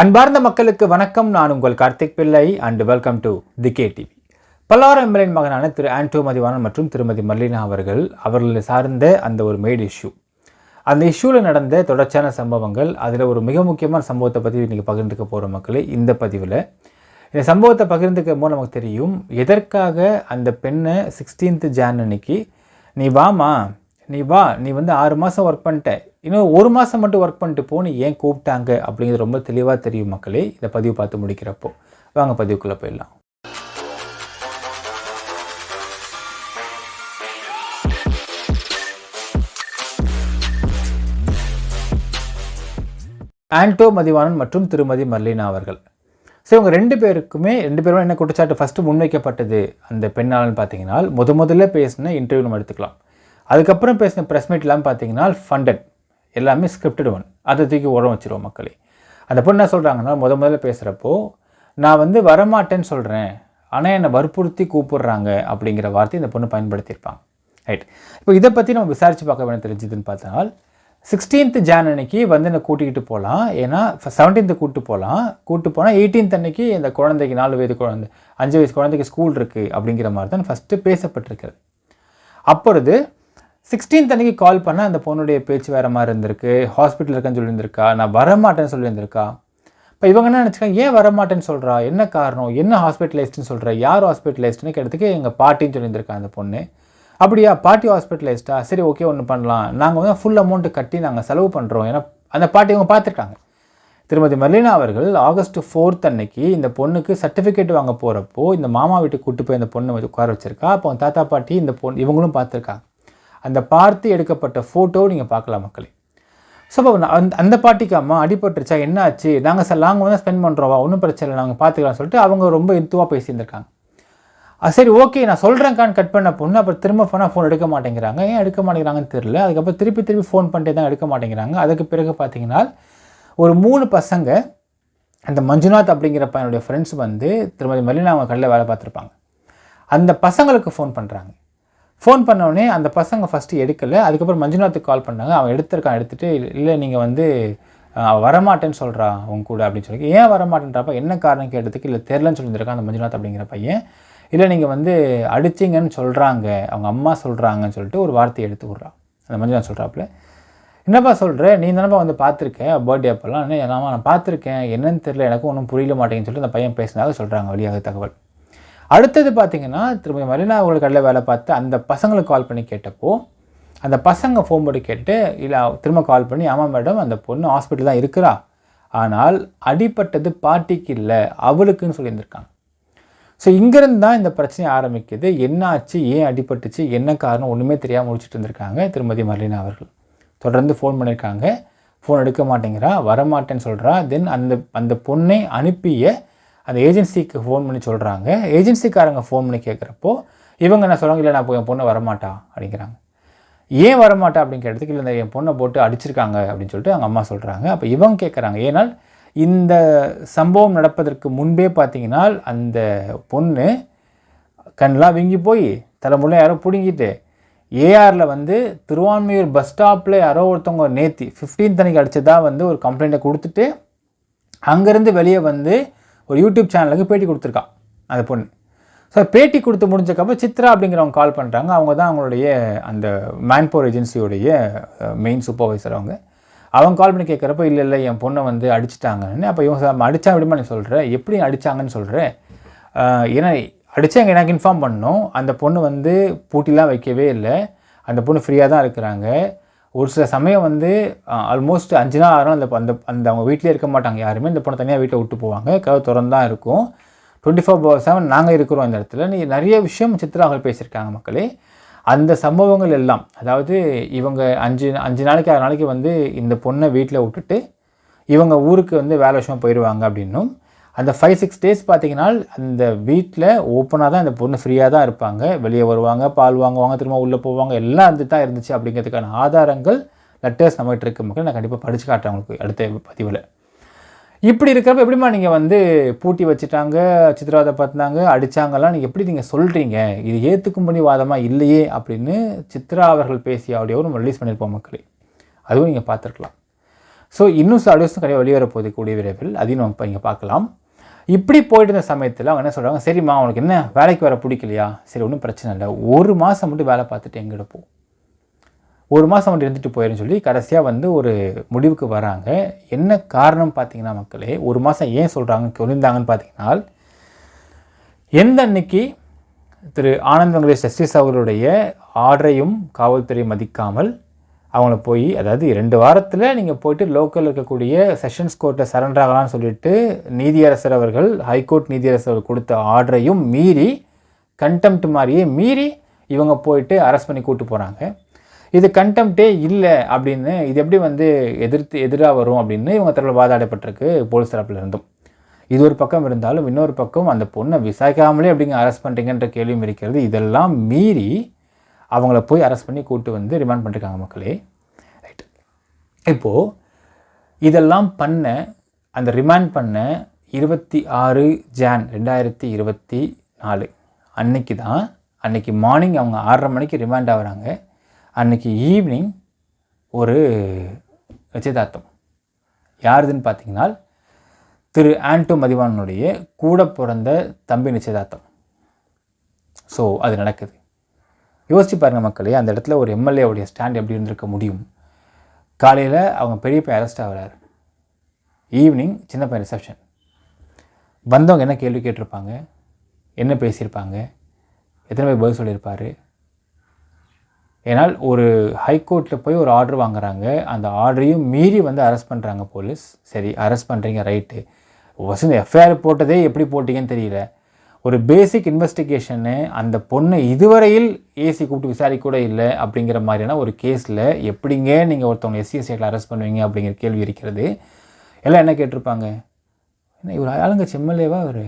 அன்பார்ந்த மக்களுக்கு வணக்கம். நான் உங்கள் Karthik Pillai and welcome to the KTV. Pallavaram MLA மகனான திரு ஆண்டோ மதிவாணன் மற்றும் திருமதி மர்லினா அவர்களை சார்ந்த அந்த ஒரு மெயின் இஷ்யூ, அந்த இஷ்யூவில் நடந்த தொடர்ச்சியான சம்பவங்கள், அதில் ஒரு மிக முக்கியமான சம்பவத்தை பற்றி இன்றைக்கி பகிர்ந்துக்க போகிற மக்களே. இந்த பதிவில் இந்த சம்பவத்தை பகிர்ந்துக்க போது நமக்கு தெரியும் எதற்காக அந்த பெண்ணை 16th Jan அன்னைக்கு நீ வாமா, நீ வா, நீ வந்து 6 மாதம் ஒர்க் பண்ணிட்ட, இன்னும் 1 மாதம் மட்டும் ஒர்க் பண்ணிட்டு போன்னு ஏன் கூப்பிட்டாங்க அப்படிங்கிறது ரொம்ப தெளிவாக தெரியும் மக்களே. இந்த பதிவு பார்த்து முடிக்கிறப்போ வாங்க பதிவுக்குள்ளே போயிடலாம். ஆண்டோ மதிவாணன் மற்றும் திருமதி மர்லினா அவர்கள். ஸோ இவங்க ரெண்டு பேரும் என்ன குற்றச்சாட்டு ஃபஸ்ட்டு முன்வைக்கப்பட்டது அந்த பெண்ணாளன்னு பார்த்தீங்கன்னா, முதல்ல பேசின இன்டர்வியூ நம்ம எடுத்துக்கலாம். அதுக்கப்புறம் பேசின ப்ரெஸ் மீட்லாம் பார்த்தீங்கன்னா ஃபண்டட், எல்லாமே ஸ்கிரிப்டட் ஒன். அதை தூக்கி உரம் வச்சிருவோம் மக்களே. அந்த பொண்ணு என்ன சொல்கிறாங்கன்னா, முதல்ல பேசுகிறப்போ நான் வந்து வரமாட்டேன்னு சொல்கிறேன், ஆனால் என்னை வற்புறுத்தி கூப்பிடுறாங்க அப்படிங்கிற வார்த்தை இந்த பொண்ணு பயன்படுத்தியிருப்பாங்க. ரைட். இப்போ இதை பற்றி நம்ம விசாரித்து பார்க்க வேணும். தெரிஞ்சுதுன்னு பார்த்தால் 16th Jan அன்னைக்கு வந்து என்னை கூட்டிகிட்டு போகலாம், ஏன்னா 17th கூப்பிட்டு போனால் 18th அன்னைக்கு இந்த குழந்தைக்கு 4 வயது குழந்தை 5 வயசு குழந்தைக்கு ஸ்கூல் இருக்குது அப்படிங்கிற மாதிரி தான் ஃபஸ்ட்டு பேசப்பட்டிருக்கிறது. அப்பொழுது 16th அன்னைக்கு கால் பண்ணால் அந்த பொண்ணுடைய பேச்சு வேறு மாதிரி இருந்திருக்கு, ஹாஸ்பிட்டல் இருக்கேன்னு சொல்லியிருந்திருக்கா, நான் வரமாட்டேன்னு சொல்லியிருந்திருக்கா. இப்போ இவங்க என்ன நினச்சிக்காங்க, ஏன் வரமாட்டேன்னு சொல்கிறா, என்ன காரணம், என்ன ஹாஸ்பிட்டலைஸ்டுன்னு சொல்கிறா, யார் ஹாஸ்பிட்டலைஸ்டுன்னு கேட்டதுக்கு எங்கள் பாட்டின்னு சொல்லியிருந்திருக்கா அந்த பொண்ணு. அப்படியா, பாட்டி ஹாஸ்பிட்டலைஸ்டா, சரி ஓகே ஒன்று பண்ணலாம், நாங்கள் வந்து ஃபுல் அமௌண்ட்டு கட்டி நாங்கள் செலவு பண்ணுறோம். ஏன்னா அந்த பாட்டி இவங்க பார்த்துருக்காங்க. திருமதி மர்லினா அவர்கள் August 4th அன்னைக்கு இந்த பொண்ணுக்கு சர்டிஃபிகேட் வாங்க போகிறப்போ இந்த மாமா வீட்டுக்கு கூப்பிட்டு போய் இந்த பொண்ணை உட்கார வச்சிருக்கா. அப்போ தாத்தா பாட்டி இந்த பொண்ணு இவங்களும் பார்த்துருக்காங்க. அந்த பார்த்து எடுக்கப்பட்ட ஃபோட்டோ நீங்கள் பார்க்கலாம் மக்களே. ஸோ அப்போ அந்த பாட்டிக்கு அம்மா அடிபட்டுருச்சா, என்ன ஆச்சு, நாங்கள் வந்து ஸ்பெண்ட் பண்ணுறோவா, ஒன்றும் பிரச்சனை இல்லை, நாங்கள் பார்த்துக்கலாம்னு சொல்லிட்டு அவங்க ரொம்ப இன்த்துவாக பேசியிருந்திருக்காங்க. சரி ஓகே நான் சொல்கிறேன்கான்னு கட் பண்ண பொண்ணு அப்புறம் திரும்ப ஃபோன் எடுக்க மாட்டேங்கிறாங்க. ஏன் எடுக்க மாட்டேங்கிறாங்கன்னு தெரியல. அதுக்கப்புறம் திருப்பி ஃபோன் பண்ணிட்டே தான் எடுக்க மாட்டேங்கிறாங்க. அதுக்கு பிறகு பார்த்தீங்கன்னா ஒரு 3 பசங்க, அந்த மஞ்சுநாத் அப்படிங்கிற பையனுடைய ஃப்ரெண்ட்ஸ் வந்து திருமதி மர்லினா அவங்க கடையில் வேலை பார்த்துருப்பாங்க. அந்த பசங்களுக்கு ஃபோன் பண்ணுறாங்க. ஃபோன் பண்ணோடனே அந்த பசங்க ஃபஸ்ட்டு எடுக்கலை. அதுக்கப்புறம் மஞ்சுநாத்துக்கு கால் பண்ணாங்க. அவன் எடுத்துகிட்டு இல்லை நீங்கள் வந்து வரமாட்டேன்னு சொல்கிறா அவங்க கூட அப்படின்னு சொல்லி. ஏன் வரமாட்டேன்றப்ப என்ன காரணம் கேட்டதுக்கு இல்லை தெரிலன்னு சொல்லியிருக்கான் அந்த மஞ்சுநாத் அப்படிங்கிற பையன். இல்லை நீங்கள் வந்து அடிச்சிங்கன்னு சொல்கிறாங்க, அவங்க அம்மா சொல்கிறாங்கன்னு சொல்லிட்டு ஒரு வார்த்தையை எடுத்து விட்றான். அந்த மஞ்சுநாத் சொல்கிறாப்புல, என்னப்பா சொல்கிற, நீ தானப்பா வந்து பார்த்துருக்கேன் பர்த்டே அப்போல்லாம், என்னம்மா நான் பார்த்துருக்கேன், என்னன்னு தெரியல, எனக்கும் ஒன்றும் புரியல மாட்டேங்குன்னு சொல்லிட்டு அந்த பையன் பேசினாங்க சொல்கிறாங்க வெளியாக தகவல். அடுத்தது பார்த்தீங்கன்னா திரும்ப மர்லினா அவர்கள் கடையில் வேலை பார்த்து அந்த பசங்களுக்கு கால் பண்ணி கேட்டப்போ அந்த பசங்க ஃபோன் பண்ணி கேட்டு இல்லை திரும்ப கால் பண்ணி, ஆமாம் மேடம் அந்த பொண்ணு ஹாஸ்பிட்டல் தான் இருக்கிறா, ஆனால் அடிப்பட்டது பாட்டிக்கு இல்லை அவளுக்குன்னு சொல்லியிருந்திருக்காங்க. ஸோ இங்கேருந்து தான் இந்த பிரச்சனை ஆரம்பிக்குது. என்ன ஆச்சு, ஏன் அடிபட்டுச்சு, என்ன காரணம் ஒன்றுமே தெரியாமல் முடிச்சுட்டு இருந்திருக்காங்க திருமதி மர்லினா அவர்கள். தொடர்ந்து ஃபோன் பண்ணியிருக்காங்க, ஃபோன் எடுக்க மாட்டேங்கிறா, வரமாட்டேன்னு சொல்கிறா. தென் அந்த பொண்ணை அனுப்பிய அந்த ஏஜென்சிக்கு ஃபோன் பண்ணி சொல்கிறாங்க. ஏஜென்சிக்காரங்க ஃபோன் பண்ணி கேட்குறப்போ இவங்க என்ன சொல்கிறாங்க, இல்லை நான் என் பொண்ணை வரமாட்டா அப்படிங்கிறாங்க. ஏன் வரமாட்டா அப்படின்னு கேட்டதுக்கு இல்லை என் பொண்ணை போட்டு அடிச்சிருக்காங்க அப்படின்னு சொல்லிட்டு அவங்க அம்மா சொல்கிறாங்க. அப்போ இவங்க கேட்குறாங்க, ஏன்னால் இந்த சம்பவம் நடப்பதற்கு முன்பே பார்த்தீங்கன்னா அந்த பொண்ணு கண்ணெலாம் வீங்கி போய் தலைமுறை யாரோ பிடுங்கிட்டு ஏஆரில் வந்து திருவான்மையூர் பஸ் ஸ்டாப்பில் யாரோ ஒருத்தவங்க நேத்தி 15th அன்னைக்கு அடித்ததாக வந்து ஒரு கம்ப்ளைண்ட்டை கொடுத்துட்டு அங்கேருந்து வெளியே வந்து ஒரு யூடியூப் சேனலுக்கு பேட்டி கொடுத்துருக்கான் அந்த பொண்ணு. ஸோ பேட்டி கொடுத்து முடிஞ்சக்கப்புறம் சித்ரா அப்படிங்கிறவங்க கால் பண்ணுறாங்க. அவங்க தான் அவங்களுடைய அந்த மேன்பவர் ஏஜென்சியோடைய மெயின் சூப்பர்வைசர். அவங்க கால் பண்ணி கேட்குறப்போ இல்லை என் பொண்ணை வந்து அடிச்சிட்டாங்கன்னு. அப்போ இவங்க அடித்தா விடுமா நீ சொல்கிற, எப்படி அடித்தாங்கன்னு சொல்கிறேன், ஏன்னா அடித்தா எனக்கு இன்ஃபார்ம் பண்ணணும். அந்த பொண்ணு வந்து பூட்டிலாம் வைக்கவே இல்லை, அந்த பொண்ணு ஃப்ரீயாக தான் இருக்கிறாங்க. ஒரு சில சமயம் வந்து ஆல்மோஸ்ட் 5 நாள் 6 நாள் அந்த அவங்க வீட்டிலே இருக்க மாட்டாங்க யாருமே. இந்த பொண்ணை தனியாக வீட்டை விட்டு போவாங்க, கதவு திறந்து தான் இருக்கும், 24/7 நாங்கள் இருக்கிறோம் இந்த இடத்துல. நீ நிறைய விஷயம் சித்ரா அவர்கள் பேசியிருக்காங்க மக்களே. அந்த சம்பவங்கள் எல்லாம், அதாவது இவங்க 5 நாளைக்கு 6 நாளைக்கு வந்து இந்த பொண்ணை வீட்டில் விட்டுட்டு இவங்க ஊருக்கு வந்து வேலை விஷயமாக போயிடுவாங்க அப்படின்னும், அந்த 5-6 days பார்த்தீங்கன்னா அந்த வீட்டில் ஓப்பனாக தான் இந்த பொண்ணு ஃப்ரீயாக தான் இருப்பாங்க, வெளியே வருவாங்க, பால் வாங்குவாங்க, திரும்ப உள்ளே போவாங்க, எல்லாம் வந்து தான் இருந்துச்சு அப்படிங்கிறதுக்கான ஆதாரங்கள் லெட்டர்ஸ் நம்மகிட்ட இருக்க மக்கள் நான் கண்டிப்பாக படித்து காட்டுறேன் உங்களுக்கு அடுத்த பதிவில். இப்படி இருக்கிறப்ப எப்படிமா நீங்கள் வந்து பூட்டி வச்சுட்டாங்க, சித்திரவதை பார்த்துனாங்க, அடித்தாங்கலாம் நீங்கள் எப்படி நீங்கள் சொல்கிறீங்க, இது ஏற்றுக்கும்படி வாதமாக இல்லையே அப்படின்னு சித்ரா அவர்கள் பேசிய ஆடியோவும் நம்ம ரிலீஸ் பண்ணியிருப்போம் மக்களே. அதுவும் நீங்கள் பார்த்துருக்கலாம். ஸோ இன்னும் சில ஆடியோஸும் கண்டிப்பாக வெளிவர போகுது கூடிய விரைவில், அதையும் நம்ம இப்போ இங்கே பார்க்கலாம். இப்படி போயிட்டு இருந்த சமயத்தில் அவங்க என்ன சொல்கிறாங்க, சரிம்மா உனக்கு என்ன வேலைக்கு வர பிடிக்கலையா, சரி ஒன்றும் பிரச்சனை இல்லை, 1 மாதம் மட்டும் வேலை பார்த்துட்டு எங்கிட்ட போ, 1 மாதம் மட்டும் இருந்துட்டு போயிடுன்னு சொல்லி கடைசியாக வந்து ஒரு முடிவுக்கு வராங்க. என்ன காரணம் பார்த்தீங்கன்னா மக்களே, 1 மாதம் ஏன் சொல்லியிருந்தாங்கன்னு பார்த்தீங்கன்னா, எந்த அன்னைக்கு திரு ஆனந்த் வெங்கடேஷ் ஜஸ்டிஸ் அவர்களுடைய ஆர்டரையும் காவல்துறை மதிக்காமல் அவங்கள போய், அதாவது 2 வாரத்தில் நீங்கள் போய்ட்டு லோக்கலில் இருக்கக்கூடிய செஷன்ஸ் கோர்ட்டில் சரண்டர் ஆகலாம்னு சொல்லிட்டு நீதியரசர் அவர்கள், ஹைகோர்ட் நீதியரசர் அவர்கள் கொடுத்த ஆர்டரையும் மீறி, கண்டெம்ட் மாதிரியே மீறி இவங்க போயிட்டு அரெஸ்ட் பண்ணி கூப்பிட்டு போகிறாங்க. இது கண்டெம்ட்டே இல்லை அப்படின்னு, இது எப்படி வந்து எதிராக வரும் அப்படின்னு இவங்க தரப்பில் வாதாடப்பட்டிருக்கு போலீஸ் தரப்பில் இருந்தும். இது ஒரு பக்கம் இருந்தாலும் இன்னொரு பக்கம் அந்த பொண்ணை விசாரிக்காமலே எப்படிங்க அரெஸ்ட் பண்ணுறீங்கன்ற கேள்வியும் இருக்கிறது. இதெல்லாம் மீறி அவங்கள போய் அரெஸ்ட் பண்ணி கூப்பிட்டு வந்து ரிமாண்ட் பண்ணிருக்காங்க மக்களே. ரைட், இப்போது இதெல்லாம் பண்ண, அந்த ரிமாண்ட் பண்ண 26 ஜான் 2024 அன்னைக்கு மார்னிங் அவங்க 6:30 மணிக்கு ரிமாண்ட் ஆகிறாங்க. அன்றைக்கி ஈவினிங் ஒரு நிச்சயதார்த்தம். யாருதுன்னு பார்த்தீங்கன்னா திரு ஆண்டோ மதிவாணனுடைய கூட பிறந்த தம்பி நிச்சயதார்த்தம். ஸோ அது நடக்குது. யோசிச்சு பாருங்கள் மக்களே, அந்த இடத்துல ஒரு எம்எல்ஏவுடைய ஸ்டாண்ட் எப்படி இருந்திருக்க முடியும்? காலையில் அவங்க பெரிய பையன் அரெஸ்ட் ஆகிறார், ஈவினிங் சின்ன பையன் ரிசப்ஷன். வந்தவங்க என்ன கேள்வி கேட்டிருப்பாங்க, என்ன பேசியிருப்பாங்க, எத்தனை பேர் பதில் சொல்லியிருப்பார்? ஏன்னால் ஒரு ஹைகோர்ட்டில் போய் ஒரு ஆர்டர் வாங்குறாங்க, அந்த ஆர்டரையும் மீறி வந்து அரெஸ்ட் பண்ணுறாங்க போலீஸ். சரி, அரெஸ்ட் பண்ணுறீங்க, ரைட்டு. வசந்த எஃப்ஐஆர் போட்டதே எப்படி போட்டிங்கன்னு தெரியல. ஒரு பேசிக் இன்வெஸ்டிகேஷனு, அந்த பொண்ணை இதுவரையில் ஏசி கூப்பிட்டு விசாரிக்க கூட இல்லை அப்படிங்கிற மாதிரியான ஒரு கேஸில் எப்படிங்க நீங்கள் ஒருத்தவங்க எஸ்சி ஸ்டேட்டில் அரெஸ்ட் பண்ணுவீங்க அப்படிங்கிற கேள்வி இருக்கிறது. எல்லாம் என்ன கேட்டிருப்பாங்க, என்ன இவர் ஆளுங்கட்சி எம்எல்ஏவா இவர்,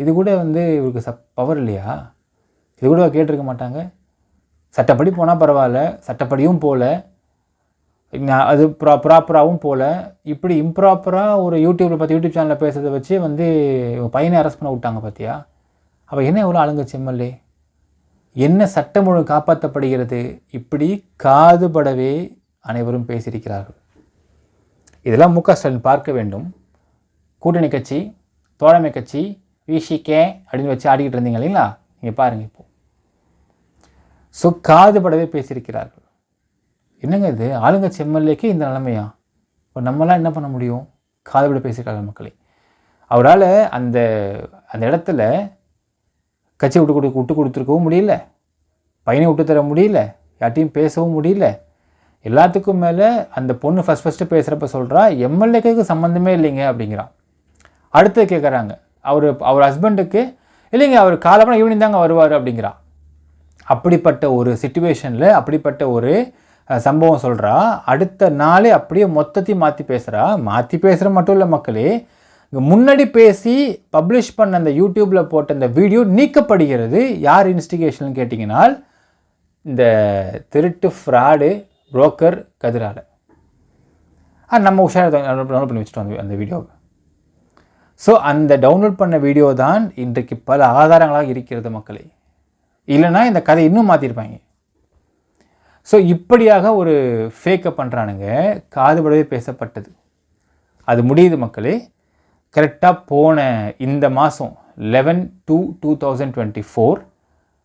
இது கூட வந்து இவருக்கு பவர் இல்லையா, இது கூட கேட்டிருக்க மாட்டாங்க. சட்டப்படி போனால் பரவாயில்ல, சட்டப்படியும் போகல, அது ப்ராப்பராகவும் போகல, இப்படி இம்ப்ராப்பராக ஒரு யூடியூப் சேனலில் பேசுறதை வச்சு வந்து பையனை அரெஸ்ட் பண்ண விட்டாங்க பார்த்தியா. அப்போ என்ன எவ்வளோ ஆளுங்கட்சி எம்எல்ஏ, என்ன சட்டம் ஒழுங்கு காப்பாற்றப்படுகிறது, இப்படி காதுபடவே அனைவரும் பேசியிருக்கிறார்கள். இதெல்லாம் முக ஸ்டாலின் பார்க்க வேண்டும். கூட்டணி கட்சி, தோழமை கட்சி, விசிகே அப்படின்னு வச்சு ஆடிக்கிட்டு இருந்தீங்க இல்லைங்களா, நீங்கள் பாருங்கள் இப்போது. ஸோ காதுபடவே பேசியிருக்கிறார்கள். என்னங்க இது, ஆளுங்கட்சி எம்எல்ஏக்கு இந்த நிலைமையா? இப்போ நம்மளாம் என்ன பண்ண முடியும்? காதுபட பேசியிருக்காங்க மக்களே. அவரால் அந்த இடத்துல கட்சி விட்டு கொடுத்துருக்கவும் முடியல, பையனை விட்டு தர முடியல, யார்ட்டையும் பேசவும் முடியல. எல்லாத்துக்கும் மேலே அந்த பொண்ணு ஃபஸ்ட்டு பேசுகிறப்ப சொல்கிறா எம்எல்ஏக்கு சம்மந்தமே இல்லைங்க அப்படிங்கிறான். அடுத்து கேட்குறாங்க, அவர் ஹஸ்பண்டுக்கு இல்லைங்க, அவர் காலப்படம் ஈவினிங் தாங்க வருவார் அப்படிங்கிறான். அப்படிப்பட்ட ஒரு சிச்சுவேஷனில் அப்படிப்பட்ட ஒரு சம்பவம் சொல்கிறா. அடுத்த நாளே அப்படியே மொத்தத்தையும் மாற்றி பேசுகிற மட்டும் இல்லை மக்களே, முன்னாடி பேசி பப்ளிஷ் பண்ண அந்த யூடியூப்பில் போட்ட அந்த வீடியோ நீக்கப்படுகிறது. யார் இன்ஸ்டிகேஷன் கேட்டிங்கன்னா, இந்த திருட்டு ஃப்ராடு புரோக்கர் கதிரால. நம்ம உஷார் டவுன்லோட் பண்ணி வச்சுட்டோம் அந்த வீடியோவை. ஸோ அந்த டவுன்லோட் பண்ண வீடியோ தான் இன்றைக்கு பல ஆதாரங்களாக இருக்கிறது மக்களே. இல்லைனா இந்த கதை இன்னும் மாற்றிருப்பாங்க. ஸோ இப்படியாக ஒரு ஃபேக்கப் பண்ணுறானுங்க. காதுபடவே பேசப்பட்டது. அது முடியுது மக்களே. கரெக்டாக போன இந்த மாதம் 11/2/2024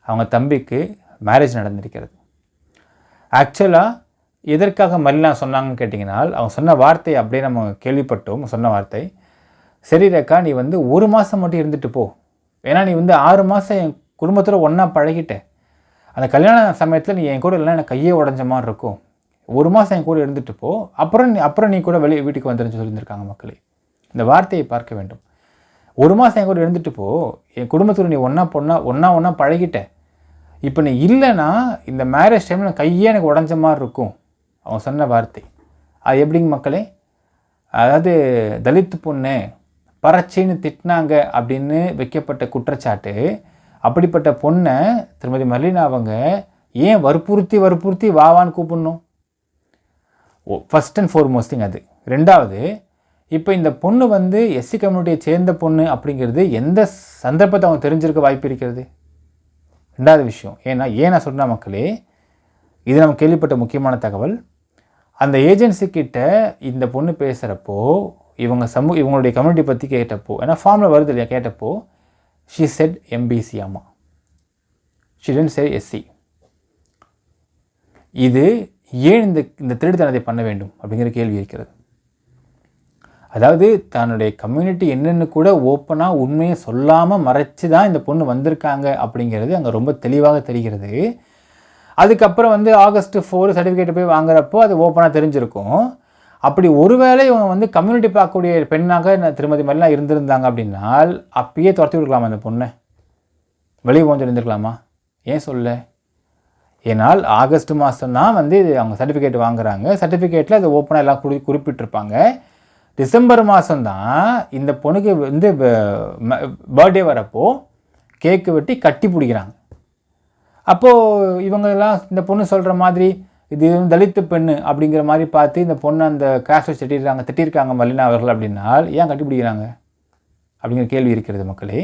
அவங்க தம்பிக்கு மேரேஜ் நடந்திருக்கிறது. ஆக்சுவலாக எதற்காக மரினா சொன்னாங்கன்னு கேட்டிங்கன்னா, அவங்க சொன்ன வார்த்தை அப்படியே நம்ம கேள்விப்பட்டோம். சொன்ன வார்த்தை, சரி ரேக்கா நீ வந்து 1 மாதம் மட்டும் இருந்துட்டு போ, ஏன்னா நீ வந்து 6 மாதம் என் குடும்பத்தோடு ஒன்றா பழகிட்ட, அந்த கல்யாண சமயத்தில் நீ என் கூட இல்லைனா எனக்கு கையே உடஞ்ச மாதிரி இருக்கும், 1 மாதம் என் கூட இருந்துட்டு போ, அப்புறம் நீ கூட வெளியே வீட்டுக்கு வந்துருன்னு சொல்லியிருந்திருக்காங்க மக்களே. இந்த வார்த்தையை பார்க்க வேண்டும். 1 மாதம் என் கூட இருந்துட்டு போ, என் குடும்பத்தோடு நீ ஒன்றா பழகிட்ட, இப்போ நீ இல்லைன்னா இந்த மேரேஜ் டைமில் கையே எனக்கு உடஞ்ச மாதிரி இருக்கும். அவங்க சொன்ன வார்த்தை அது எப்படிங்க மக்களே? அதாவது தலித்து பொண்ணு பறச்சின்னு திட்டினாங்க அப்படின்னு வைக்கப்பட்ட குற்றச்சாட்டு. அப்படிப்பட்ட பொண்ணை திருமதி மர்லினா அவங்க ஏன் வற்புறுத்தி வாவான்னு கூப்பிடணும்? ஃபஸ்ட் அண்ட் ஃபார்மோஸ்ட் திங் அது. ரெண்டாவது, இப்போ இந்த பொண்ணு வந்து எஸ்சி கம்யூனிட்டியை சேர்ந்த பொண்ணு அப்படிங்கிறது எந்த சந்தர்ப்பத்தை அவங்க தெரிஞ்சிருக்க வாய்ப்பு இருக்கிறது? ரெண்டாவது விஷயம், ஏன் நான் சொன்ன மக்களே, இது நம்ம கேள்விப்பட்ட முக்கியமான தகவல். அந்த ஏஜென்சி கிட்ட இந்த பொண்ணு பேசுகிறப்போ இவங்களுடைய கம்யூனிட்டி பற்றி கேட்டப்போ, ஏன்னா ஃபார்மில் வருது இல்லையா, கேட்டப்போ ஷி செட் எம்பிசி. ஆமாம், ஷி டிடன்ட் சே எஸ்சி. இது ஏன் இந்த திருட்டுத்தனத்தை பண்ண வேண்டும் அப்படிங்கிற கேள்வி இருக்கிறது. அதாவது தன்னுடைய கம்யூனிட்டி என்னென்னு கூட ஓப்பனாக உண்மையை சொல்லாமல் மறைச்சி தான் இந்த பொண்ணு வந்திருக்காங்க அப்படிங்கிறது அங்கே ரொம்ப தெளிவாக தெரிகிறது. அதுக்கப்புறம் ஆகஸ்ட் 4 சர்டிஃபிகேட் போய் வாங்குறப்போ அது ஓப்பனாக தெரிஞ்சிருக்கும். அப்படி ஒருவேளை இவங்க கம்யூனிட்டி பார்க்கக்கூடிய பெண்ணாக திருமதி மாதிரிலாம் இருந்திருந்தாங்க அப்படின்னால் அப்பயே துரத்தி விட்டுருக்கலாமா அந்த பொண்ணை? வெளியே போஞ்சு இருந்திருக்கலாமா? ஏன் சொல்ல? ஏன்னால் ஆகஸ்ட் மாதம் தான் அவங்க சர்டிஃபிகேட் வாங்குறாங்க. சர்டிஃபிகேட்டில் அது ஓப்பனாக எல்லாம் குறிப்பிட்டிருப்பாங்க. டிசம்பர் மாதம்தான் இந்த பொண்ணுக்கு பர்த்டே வரப்போ கேக்கு வெட்டி கட்டி பிடிக்கிறாங்க. அப்போது இவங்கெல்லாம் இந்த பொண்ணு சொல்கிற மாதிரி இது தலித்து பெண்ணு அப்படிங்கிற மாதிரி பார்த்து இந்த பொண்ணு அந்த கேஸ்ட் திட்டிருக்காங்க மல்லினா அவர்கள் அப்படின்னால் ஏன் கட்டி பிடிக்கிறாங்க அப்படிங்கிற கேள்வி இருக்கிறது மக்களே.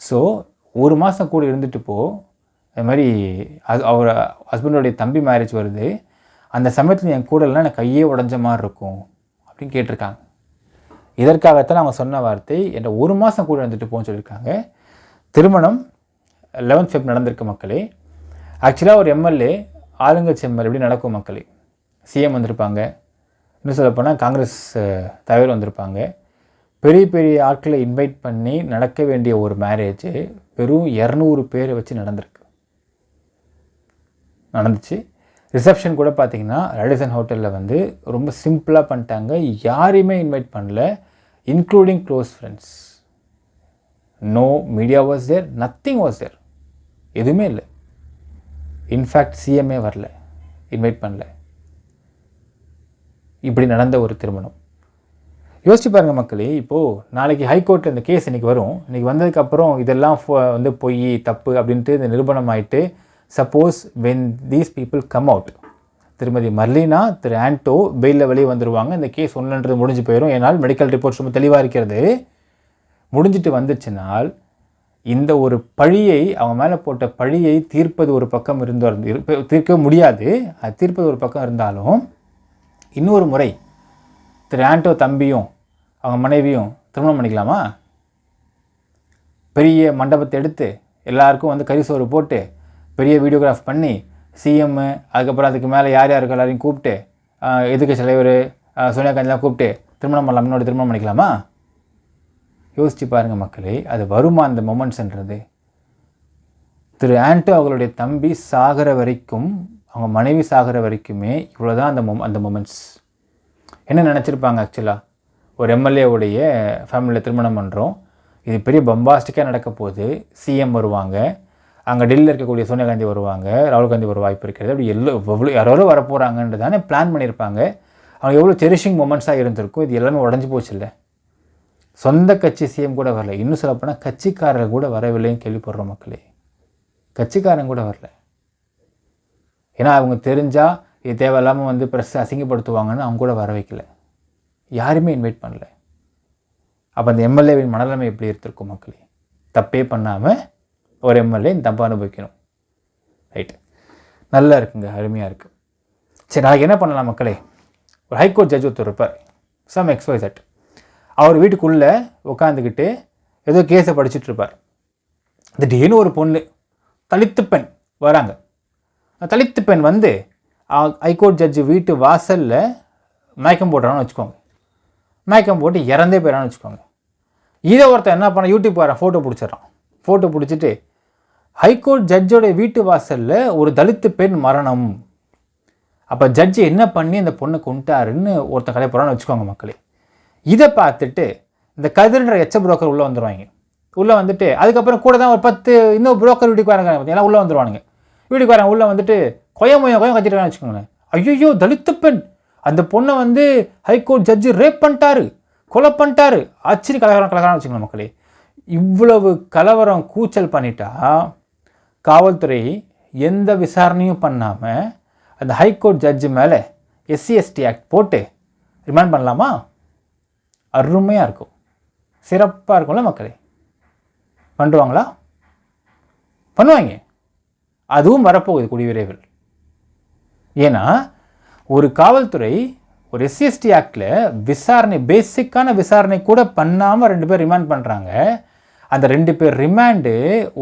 ஸோ ஒரு மாதம் கூட இருந்துட்டு அது மாதிரி அவர் ஹஸ்பண்டோடைய தம்பி மேரேஜ் வருது, அந்த சமயத்தில் என் கூட இல்லைனா எனக்கு கையே உடஞ்ச மாதிரி இருக்கும் அப்படின்னு கேட்டிருக்காங்க. இதற்காகத்தான் அவங்க சொன்ன வார்த்தை என்ற ஒரு மாதம் கூட இருந்துட்டு போன்னு சொல்லியிருக்காங்க. திருமணம் 11th Feb நடந்திருக்கு மக்களே. ஆக்சுவலாக ஒரு எம்எல்ஏ ஆளுங்கட்சி எம்எல்ஏ எப்படி நடக்கும் மக்களே, சிஎம் வந்திருப்பாங்க, இன்னும் சொல்லப்போனால் காங்கிரஸ் தலைவர் வந்திருப்பாங்க, பெரிய பெரிய ஆட்களை இன்வைட் பண்ணி நடக்க வேண்டிய ஒரு மேரேஜ் வெறும் 200 பேரை வச்சு நடந்துச்சு. ரிசப்ஷன் கூட பார்த்திங்கன்னா ரேடிசன் ஹோட்டலில் ரொம்ப சிம்பிளாக பண்ணிட்டாங்க. யாரையுமே இன்வைட் பண்ணல, including close friends. No media was there, nothing was there, எதுவுமே இல்லை. இன்ஃபேக்ட் சிஎம்ஏ வரல, இன்வைட் பண்ணல. இப்படி நடந்த ஒரு திருமணம். யோசிச்சு பாருங்கள் மக்களே. இப்போது நாளைக்கு ஹைகோர்ட்டில் இந்த கேஸ் இன்றைக்கி வரும். இன்றைக்கி வந்ததுக்கப்புறம் இதெல்லாம் பொய் தப்பு அப்படின்ட்டு இந்த நிரூபணம் ஆகிட்டு, suppose when these people come out, திருமதி மர்லினா, திரு ஆண்டோ பெயிலில் வெளியே வந்துடுவாங்க. இந்த கேஸ் ஒன்றுன்றது முடிஞ்சு போயிடும். ஏன்னால் மெடிக்கல் ரிப்போர்ட்ஸ் ரொம்ப தெளிவாக இருக்கிறது. முடிஞ்சிட்டு வந்துச்சுனால் இந்த ஒரு பழியை, அவங்க மேலே போட்ட பழியை தீர்ப்பது ஒரு பக்கம் தீர்க்க முடியாது. அது தீர்ப்பது ஒரு பக்கம் இருந்தாலும் இன்னொரு முறை திரு ஆண்டோ தம்பியும் அவங்க மனைவியும் திருமணம் பண்ணிக்கலாமா? பெரிய மண்டபத்தை எடுத்து எல்லாருக்கும் கரிசோறு போட்டு பெரிய வீடியோகிராஃப் பண்ணி சிஎம்மு, அதுக்கப்புறம் அதுக்கு மேலே யார் யாருக்கு எல்லாரையும் கூப்பிட்டு எதிர்க்கட்சி தலைவர் சோனியா காந்திலாம் கூப்பிட்டு திருமணம் பண்ணலாம், முன்னோட திருமணம் பண்ணிக்கலாமா? யோசிச்சு பாருங்கள் மக்களே, அது வருமா அந்த மொமெண்ட்ஸ்ன்றது? திரு ஆண்டோ அவங்களுடைய தம்பி சாகிற வரைக்கும், அவங்க மனைவி சாகிற வரைக்குமே இவ்வளோதான் அந்த மொமெண்ட்ஸ். என்ன நினச்சிருப்பாங்க? ஆக்சுவலாக ஒரு எம்எல்ஏவுடைய ஃபேமிலியில் திருமணம் பண்ணுறோம், இது பெரிய பம்பாஸ்டிக்காக நடக்க போகுது, சிஎம் வருவாங்க, அங்கே டெல்லியில் இருக்கக்கூடிய சோனியா காந்தி வருவாங்க, ராகுல் காந்தி ஒரு வாய்ப்பு இருக்கிறது, அப்படி எவ்வளோ யாரோ வரப்போகிறாங்கன்றது தானே பிளான் பண்ணியிருப்பாங்க. அவங்க எவ்வளோ செரிஷிங் மொமெண்ட்ஸாக இருந்திருக்கும். இது எல்லாமே உடஞ்சி போச்சு இல்லை. சொந்த கட்சி சிஎம் கூட வரல, இன்னும் சொல்லப்போனால் கட்சிக்காரர்கள் கூட வரவில்லைன்னு கேள்விப்படுறோம் மக்களே. கட்சிக்காரங்க கூட வரல. ஏன்னா அவங்க தெரிஞ்சால் இது தேவையில்லாமல் ப்ரெஸ் அசிங்கப்படுத்துவாங்கன்னு அவங்க கூட வர வைக்கல. யாருமே இன்வைட் பண்ணல. அப்போ அந்த எம்எல்ஏவின் மனநிலைமை எப்படி இருந்திருக்கும் மக்களே? தப்பே பண்ணாமல் ஒரு எம்எல்ஏ இந்த தப்பை அனுபவிக்கணும். ரைட்டு, நல்லா இருக்குங்க, அருமையாக இருக்குது. சரி, நாளைக்கு என்ன பண்ணலாம் மக்களே? ஒரு ஹைகோர்ட் ஜட்ஜ் ஒருத்தர் இருப்பார், சம் XYZ. அவர் வீட்டுக்குள்ளே உட்காந்துக்கிட்டு ஏதோ கேஸை படிச்சுட்டு இருப்பார். திடீர்னு ஒரு பொண்ணு, தலித்து பெண் வராங்க. தலித்து பெண் ஹைகோர்ட் ஜட்ஜு வீட்டு வாசலில் மயக்கம் போடுறான்னு வச்சுக்கோங்க. மயக்கம் போட்டு இறந்தே போயிடறான்னு வச்சுக்கோங்க. இதை ஒருத்தர் என்ன பண்ண, யூடியூப் வர ஃபோட்டோ பிடிச்சிட்றான். ஃபோட்டோ பிடிச்சிட்டு ஹைகோர்ட் ஜட்ஜோடைய வீட்டு வாசலில் ஒரு தலித்து பெண் மரணம், அப்போ ஜட்ஜு என்ன பண்ணி அந்த பொண்ணை கொண்டுட்டாருன்னு ஒருத்தன் கடை போகிறான்னு வச்சுக்கோங்க மக்களே. இதை பார்த்துட்டு இந்த கதிர்ன்ற புரோக்கர் உள்ளே வந்துடுவாங்க. உள்ளே வந்துட்டு அதுக்கப்புறம் கூட தான் ஒரு 10 இன்னும் புரோக்கர் வீட்டுக்கு வராங்க, பார்த்தீங்கன்னா உள்ளே வந்துடுவானுங்க. வீட்டுக்கு வராங்க, உள்ளே வந்துட்டு கொயம் கத்திட்டான்னு வச்சுக்கோங்களேன். ஐயோ தலித்து பெண், அந்த பொண்ணை ஹைகோர்ட் ஜட்ஜு ரேப் பண்ணிட்டாரு, கொலை பண்ணிட்டாரு, ஆச்சரிய கலகரான்னு வச்சுக்கோங்க மக்களே. இவ்வளவு கலவரம் கூச்சல் பண்ணிட்டா காவல்துறை எந்த விசாரணையும் பண்ணாமல் அந்த ஹைகோர்ட் ஜட்ஜு மேலே SC/ST ஆக்ட் போட்டு ரிமாண்ட் பண்ணலாமா? அருமையாக இருக்கும், சிறப்பாக இருக்கும்ல மக்களே. பண்ணுவாங்களா? பண்ணுவாங்க. அதுவும் வரப்போகுது கூடிய விரைவில். ஏன்னா ஒரு காவல்துறை ஒரு எஸ்சிஎஸ்டி ஆக்டில் விசாரணை, பேசிக்கான விசாரணை கூட பண்ணாமல் 2 பேர் ரிமாண்ட் பண்ணுறாங்க. அந்த 2 பேர் ரிமாண்டு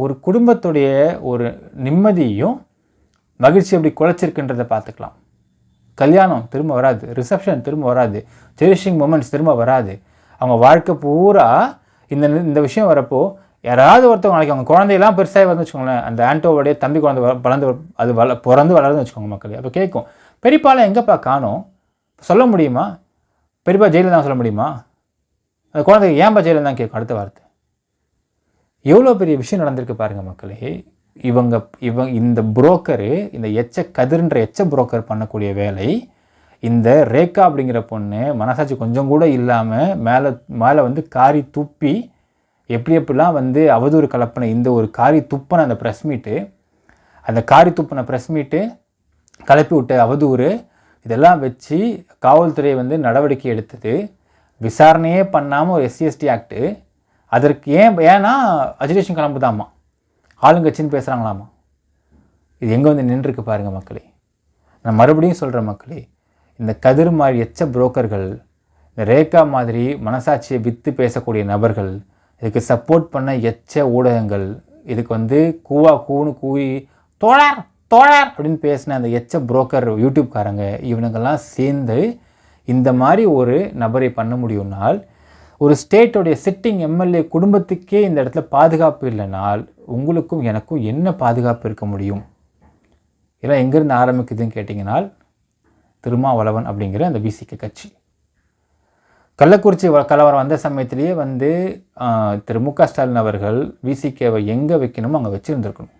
ஒரு குடும்பத்துடைய ஒரு நிம்மதியையும் மகிழ்ச்சி எப்படி குலைச்சிருக்குன்றதை பார்த்துக்கலாம். கல்யாணம் திரும்ப வராது, ரிசப்ஷன் திரும்ப வராது, செரிஷிங் மூமெண்ட்ஸ் திரும்ப வராது. அவங்க வாழ்க்கை பூரா இந்த விஷயம் வரப்போ யாராவது ஒருத்தவங்க நாளைக்கு அவங்க குழந்தையெல்லாம் பெருசாக வந்து வச்சுக்கோங்களேன், அந்த ஆண்டோவோடைய தம்பி குழந்தை பிறந்து வளருதுன்னு வச்சுக்கோங்க மக்கள். அப்போ கேட்கும், பெரியப்பாலாம் எங்கேப்பா காணோம், சொல்ல முடியுமா? பெரியப்பா ஜெயிலில் தான் சொல்ல முடியுமா? அந்த குழந்தைக்கு ஏன்பா ஜெயிலில் தான் கேட்கும் அடுத்த வார்த்தை. எவ்வளோ பெரிய விஷயம் நடந்திருக்கு பாருங்கள் மக்களே. இந்த புரோக்கரு, இந்த கதிர்ன்ற புரோக்கர் பண்ணக்கூடிய வேலை, இந்த ரேகா அப்படிங்கிற பொண்ணு மனசாட்சி கொஞ்சம் கூட இல்லாமல் மேலே வந்து காரி துப்பி எப்படிலாம் வந்து அவதூறு கலப்பின இந்த ஒரு காரி துப்பின அந்த ப்ரெஸ் மீட்டு, அந்த காரி துப்பின ப்ரெஸ் மீட்டு, கலப்பி விட்ட அவதூறு, இதெல்லாம் வச்சு காவல்துறை வந்து நடவடிக்கை எடுத்தது. விசாரணையே பண்ணாமல் ஒரு எஸ்சிஎஸ்டி ஆக்டு. அதற்கு ஏன்னா அஜிடேஷன் கிளம்புதாம்மா, ஆளுங்கட்சின்னு பேசுகிறாங்களாமா. இது எங்கே வந்து நின்றுருக்கு பாருங்கள் மக்களே. நான் மறுபடியும் சொல்கிறேன் மக்களே, இந்த கதிர் மாதிரி புரோக்கர்கள், இந்த ரேகா மாதிரி மனசாட்சியை விற்று பேசக்கூடிய நபர்கள், இதுக்கு சப்போர்ட் பண்ண ஊடகங்கள், இதுக்கு வந்து கூன்னு கூவி தோழர் அப்படின்னு பேசின அந்த புரோக்கர் யூடியூப்காரங்க, இவனுங்கெல்லாம் சேர்ந்து இந்த மாதிரி ஒரு நபரை பண்ண முடியும்னால், ஒரு ஸ்டேட்டோடைய சிட்டிங் எம்எல்ஏ குடும்பத்துக்கே இந்த இடத்துல பாதுகாப்பு இல்லைனால் உங்களுக்கும் எனக்கும் என்ன பாதுகாப்பு இருக்க முடியும்? இதெல்லாம் எங்கேருந்து ஆரம்பிக்குதுன்னு கேட்டிங்கனால், திருமாவளவன் அப்படிங்கிற அந்த விசிக கட்சி. கள்ளக்குறிச்சி கலவரம் வந்த சமயத்திலேயே வந்து திரு மு க ஸ்டாலின் அவர்கள் விசிகேவை எங்கே வைக்கணுமோ அங்கே வச்சுருந்துருக்கணும்,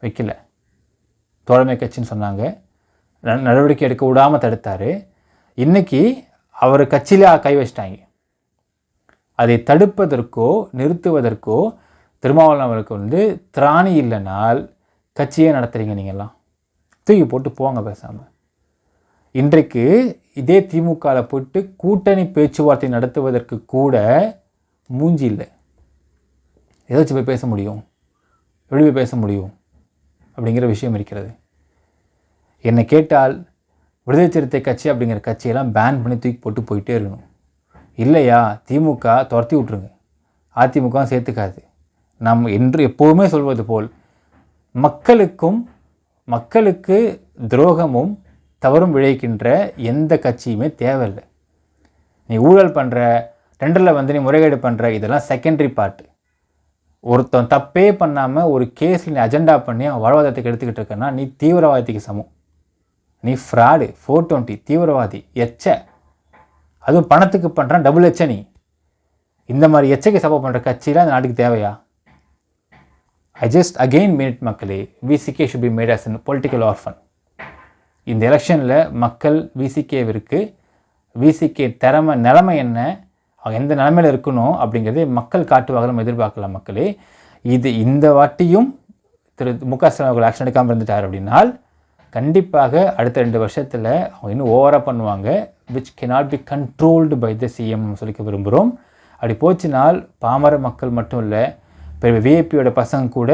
வைக்கல. தோழமை கட்சின்னு சொன்னாங்க, நடவடிக்கை எடுக்க விடாமல் தடுத்தார். இன்றைக்கி அவர் கட்சியிலே கை வச்சிட்டாங்க. அதை தடுப்பதற்கோ நிறுத்துவதற்கோ திருமாவளவன் அவருக்கு வந்து திராணி இல்லைனால் கட்சியே நடத்துகிறீங்க நீங்கள்லாம், தூக்கி போட்டு போங்க பேசாமல். இன்றைக்கு இதே திமுகவில் போட்டு கூட்டணி பேச்சுவார்த்தை நடத்துவதற்கு கூட மூஞ்சி இல்லை. ஏதாச்சும் போய் பேச முடியும், எப்படி போய் பேச முடியும் அப்படிங்கிற விஷயம் இருக்கிறது. என்னை கேட்டால் விடுதலை சிறுத்தை கட்சி அப்படிங்கிற கட்சியெல்லாம் பேன் பண்ணி தூக்கி போட்டு போயிட்டே இருக்கணும். இல்லையா திமுக துரத்தி விட்ருங்க, அதிமுக சேர்த்துக்காது. நாம் என்று எப்போவுமே சொல்வது போல் மக்களுக்கு துரோகமும் தவறும் விளைக்கின்ற எந்த கட்சியுமே தேவையில்லை. நீ ஊழல் பண்ணுற, டெண்டரில் வந்து நீ முறைகேடு பண்ணுற, இதெல்லாம் செகண்டரி பார்ட்டு. ஒருத்தன் தப்பே பண்ணாமல் ஒரு கேஸில் நீ அஜெண்டா பண்ணி அவன் வாழ்வாதாரத்துக்கு எடுத்துக்கிட்டு இருக்கன்னா நீ தீவிரவாதத்துக்கு சமம். நீ ஃப்ராடு, 420 தீவிரவாதி, அதுவும் பணத்துக்கு பண்ணுறான், டபுள் நீ இந்த மாதிரி எச்சைக்கு சப்போர்ட் பண்ணுற கட்சியில் அந்த நாட்டுக்கு தேவையா? I just again made it மக்களே, VCK should be made as a political orphan. இந்த எலெக்ஷனில் மக்கள் விசிகேவிற்கு விசிகே நிலைமை என்ன, அவங்க எந்த நிலைமையில் இருக்கணும் அப்படிங்கிறதே மக்கள் காட்டுவாக நம்ம எதிர்பார்க்கலாம் மக்களே. இந்த வாட்டியும் திரு மு க ஸ்டாலின் அவர்கள் ஆக்ஷன் எடுக்காமல் இருந்துட்டார் அப்படின்னால் கண்டிப்பாக அடுத்த 2 வருஷத்தில் அவங்க இன்னும் ஓவராக பண்ணுவாங்க. which cannot be controlled by the CM சொல்லிக்க விரும்புகிறோம். அப்படி போச்சுனால் பாமர மக்கள் மட்டும் இல்லை, பெரிய விஐபியோட பசங்க கூட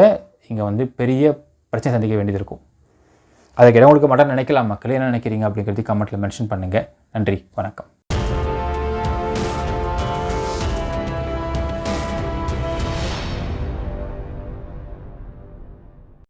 இங்கே வந்து பெரிய பிரச்சனை சந்திக்க வேண்டியது இருக்கும். அதுக்கு இடம் கொடுக்க மாட்டேன்னு நினைக்கலாம் மக்கள். என்ன நினைக்கிறீங்க அப்படிங்கிறது கமெண்ட்டில் மென்ஷன் பண்ணுங்கள். நன்றி, வணக்கம்.